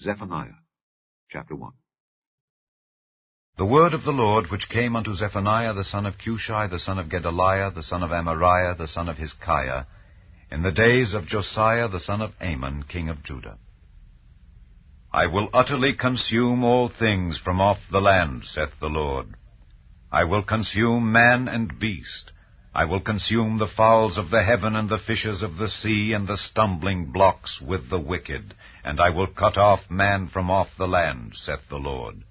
Zephaniah, chapter 1. The word of the Lord which came unto Zephaniah the son of Cushi, the son of Gedaliah, the son of Amariah, the son of Hizkiah, in the days of Josiah the son of Amon, king of Judah. I will utterly consume all things from off the land, saith the Lord. I will consume man and beast. I will consume the fowls of the heaven and the fishes of the sea and the stumbling blocks with the wicked, and I will cut off man from off the land, saith the Lord.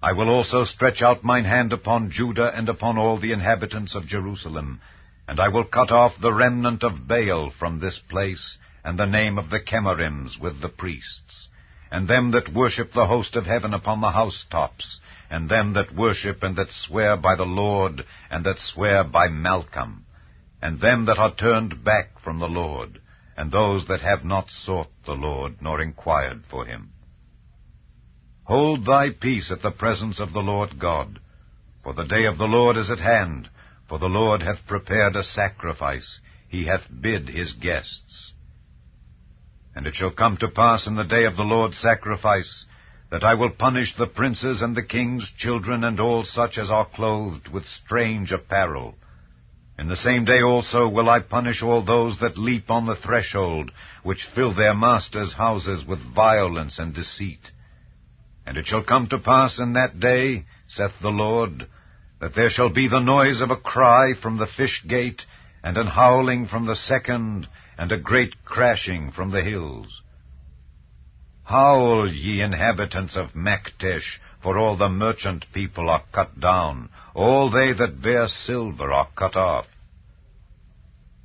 I will also stretch out mine hand upon Judah and upon all the inhabitants of Jerusalem, and I will cut off the remnant of Baal from this place, and the name of the Chemarims with the priests, and them that worship the host of heaven upon the housetops, and them that worship and that swear by the Lord, and that swear by Malcham, and them that are turned back from the Lord, and those that have not sought the Lord, nor inquired for him. Hold thy peace at the presence of the Lord God, for the day of the Lord is at hand, for the Lord hath prepared a sacrifice, he hath bid his guests. And it shall come to pass in the day of the Lord's sacrifice, that I will punish the princes and the king's children and all such as are clothed with strange apparel. In the same day also will I punish all those that leap on the threshold, which fill their masters' houses with violence and deceit. And it shall come to pass in that day, saith the Lord, that there shall be the noise of a cry from the fish gate, and an howling from the second, and a great crashing from the hills. Howl, ye inhabitants of Maktesh, for all the merchant people are cut down, all they that bear silver are cut off.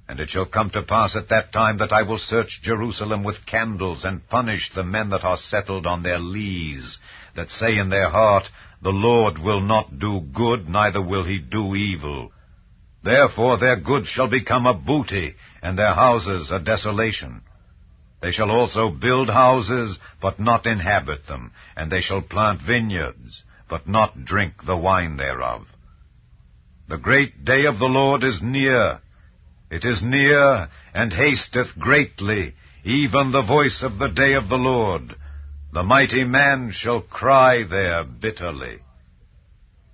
And it shall come to pass at that time that I will search Jerusalem with candles, and punish the men that are settled on their lees, that say in their heart, The Lord will not do good, neither will he do evil. Therefore their goods shall become a booty, and their houses a desolation. They shall also build houses, but not inhabit them, and they shall plant vineyards, but not drink the wine thereof. The great day of the Lord is near. It is near, and hasteth greatly, even the voice of the day of the Lord. The mighty man shall cry there bitterly.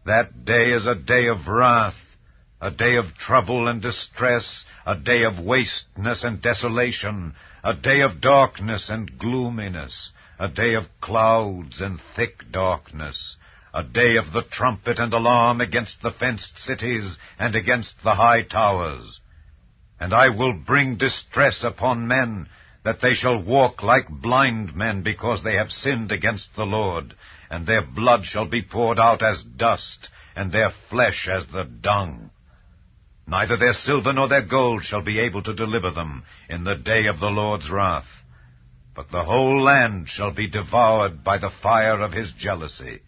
That day is a day of wrath, a day of trouble and distress, a day of wasteness and desolation, a day of darkness and gloominess, a day of clouds and thick darkness, a day of the trumpet and alarm against the fenced cities and against the high towers. And I will bring distress upon men, that they shall walk like blind men, because they have sinned against the Lord, and their blood shall be poured out as dust, and their flesh as the dung. Neither their silver nor their gold shall be able to deliver them in the day of the Lord's wrath. But the whole land shall be devoured by the fire of his jealousy,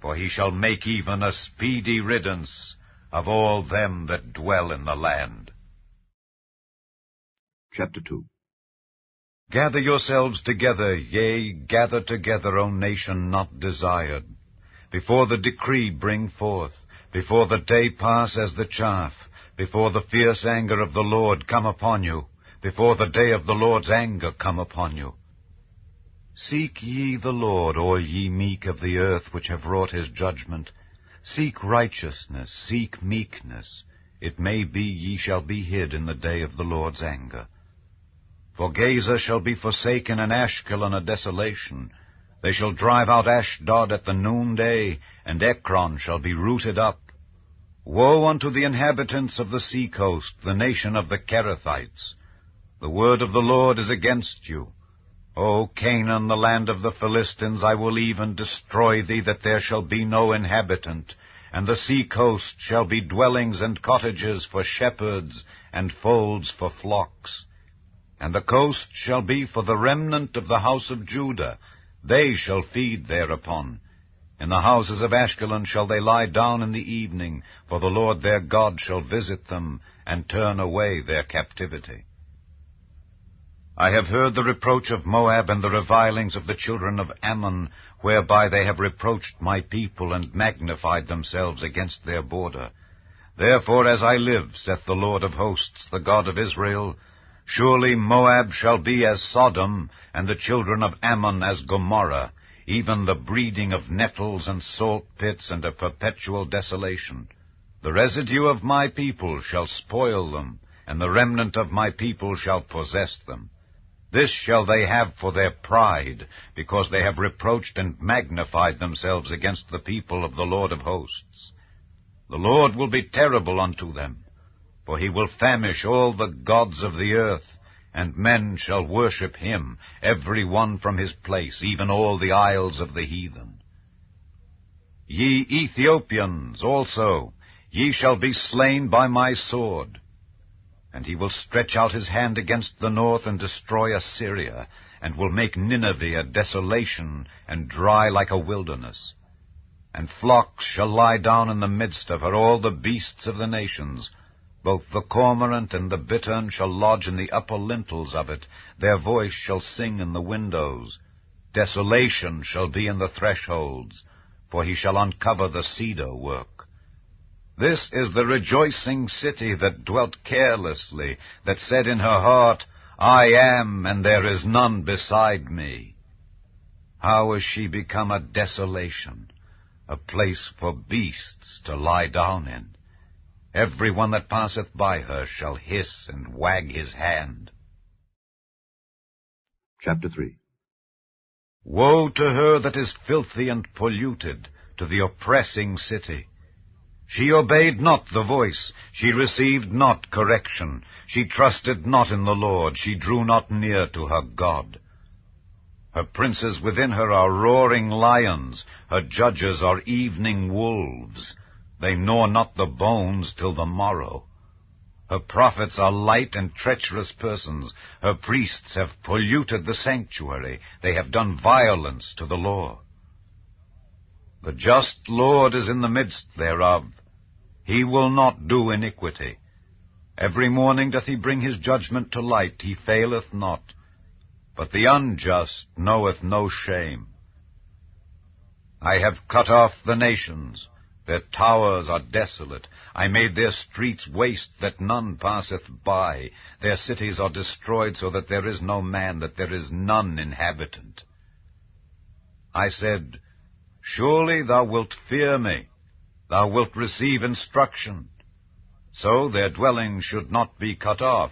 for he shall make even a speedy riddance of all them that dwell in the land. Chapter 2. Gather yourselves together, yea, gather together, O nation not desired. Before the decree bring forth, before the day pass as the chaff, before the fierce anger of the Lord come upon you, before the day of the Lord's anger come upon you. Seek ye the Lord, all ye meek of the earth, which have wrought his judgment. Seek righteousness, seek meekness. It may be ye shall be hid in the day of the Lord's anger. For Gaza shall be forsaken, and Ashkelon a desolation. They shall drive out Ashdod at the noonday, and Ekron shall be rooted up. Woe unto the inhabitants of the sea coast, the nation of the Kerethites! The word of the Lord is against you. O Canaan, the land of the Philistines, I will even destroy thee, that there shall be no inhabitant, and the sea coast shall be dwellings and cottages for shepherds, and folds for flocks. And the coast shall be for the remnant of the house of Judah. They shall feed thereupon. In the houses of Ashkelon shall they lie down in the evening, for the Lord their God shall visit them, and turn away their captivity. I have heard the reproach of Moab and the revilings of the children of Ammon, whereby they have reproached my people, and magnified themselves against their border. Therefore, as I live, saith the Lord of hosts, the God of Israel, Surely Moab shall be as Sodom, and the children of Ammon as Gomorrah, even the breeding of nettles and salt pits and a perpetual desolation. The residue of my people shall spoil them, and the remnant of my people shall possess them. This shall they have for their pride, because they have reproached and magnified themselves against the people of the Lord of hosts. The Lord will be terrible unto them, for he will famish all the gods of the earth, and men shall worship him, every one from his place, even all the isles of the heathen. Ye Ethiopians also, ye shall be slain by my sword. And he will stretch out his hand against the north and destroy Assyria, and will make Nineveh a desolation and dry like a wilderness. And flocks shall lie down in the midst of her, all the beasts of the nations. Both the cormorant and the bittern shall lodge in the upper lintels of it. Their voice shall sing in the windows. Desolation shall be in the thresholds, for he shall uncover the cedar work. This is the rejoicing city that dwelt carelessly, that said in her heart, I am, and there is none beside me. How is she become a desolation, a place for beasts to lie down in? Every one that passeth by her shall hiss and wag his hand. Chapter 3. Woe to her that is filthy and polluted, to the oppressing city! She obeyed not the voice, she received not correction, she trusted not in the Lord, she drew not near to her God. Her princes within her are roaring lions, her judges are evening wolves. They gnaw not the bones till the morrow. Her prophets are light and treacherous persons. Her priests have polluted the sanctuary. They have done violence to the law. The just Lord is in the midst thereof. He will not do iniquity. Every morning doth he bring his judgment to light. He faileth not. But the unjust knoweth no shame. I have cut off the nations. Their towers are desolate. I made their streets waste, that none passeth by. Their cities are destroyed, so that there is no man, that there is none inhabitant. I said, Surely thou wilt fear me. Thou wilt receive instruction. So their dwellings should not be cut off,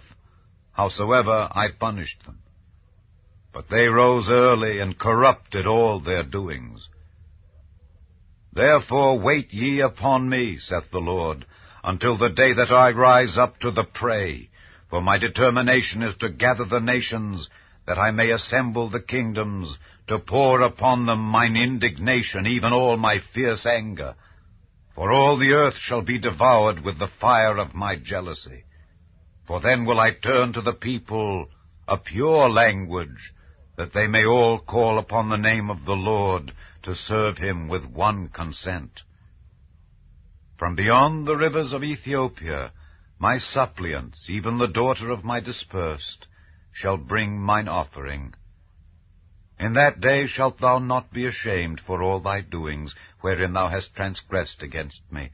howsoever I punished them. But they rose early, and corrupted all their doings. Therefore wait ye upon me, saith the Lord, until the day that I rise up to the prey. For my determination is to gather the nations, that I may assemble the kingdoms, to pour upon them mine indignation, even all my fierce anger. For all the earth shall be devoured with the fire of my jealousy. For then will I turn to the people a pure language, that they may all call upon the name of the Lord, to serve him with one consent. From beyond the rivers of Ethiopia, my suppliants, even the daughter of my dispersed, shall bring mine offering. In that day shalt thou not be ashamed for all thy doings, wherein thou hast transgressed against me.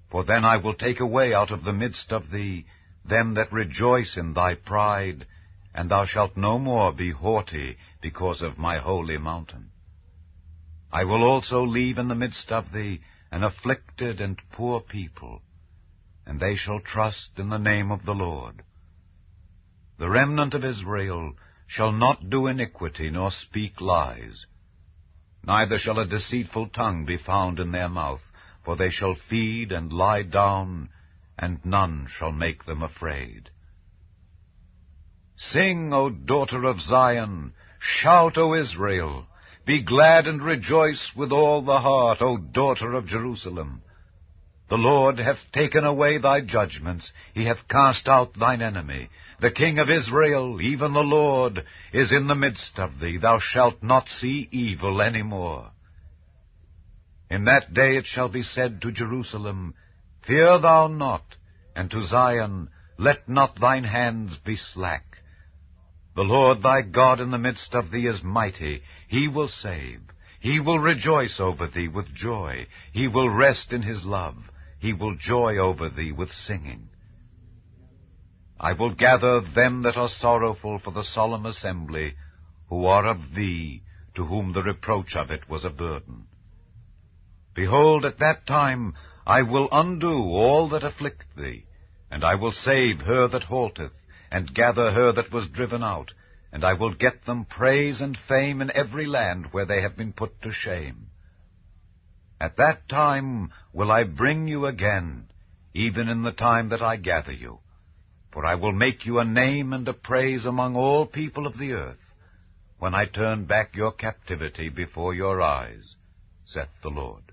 For then I will take away out of the midst of thee them that rejoice in thy pride, and thou shalt no more be haughty because of my holy mountain. I will also leave in the midst of thee an afflicted and poor people, and they shall trust in the name of the Lord. The remnant of Israel shall not do iniquity, nor speak lies. Neither shall a deceitful tongue be found in their mouth, for they shall feed and lie down, and none shall make them afraid. Sing, O daughter of Zion! Shout, O Israel! Be glad and rejoice with all the heart, O daughter of Jerusalem! The Lord hath taken away thy judgments, he hath cast out thine enemy. The King of Israel, even the Lord, is in the midst of thee. Thou shalt not see evil any more. In that day it shall be said to Jerusalem, Fear thou not, and to Zion, Let not thine hands be slack. The Lord thy God in the midst of thee is mighty. He will save. He will rejoice over thee with joy. He will rest in his love. He will joy over thee with singing. I will gather them that are sorrowful for the solemn assembly, who are of thee, to whom the reproach of it was a burden. Behold, at that time I will undo all that afflict thee, and I will save her that halteth, and gather her that was driven out, and I will get them praise and fame in every land where they have been put to shame. At that time will I bring you again, even in the time that I gather you. For I will make you a name and a praise among all people of the earth, when I turn back your captivity before your eyes, saith the Lord.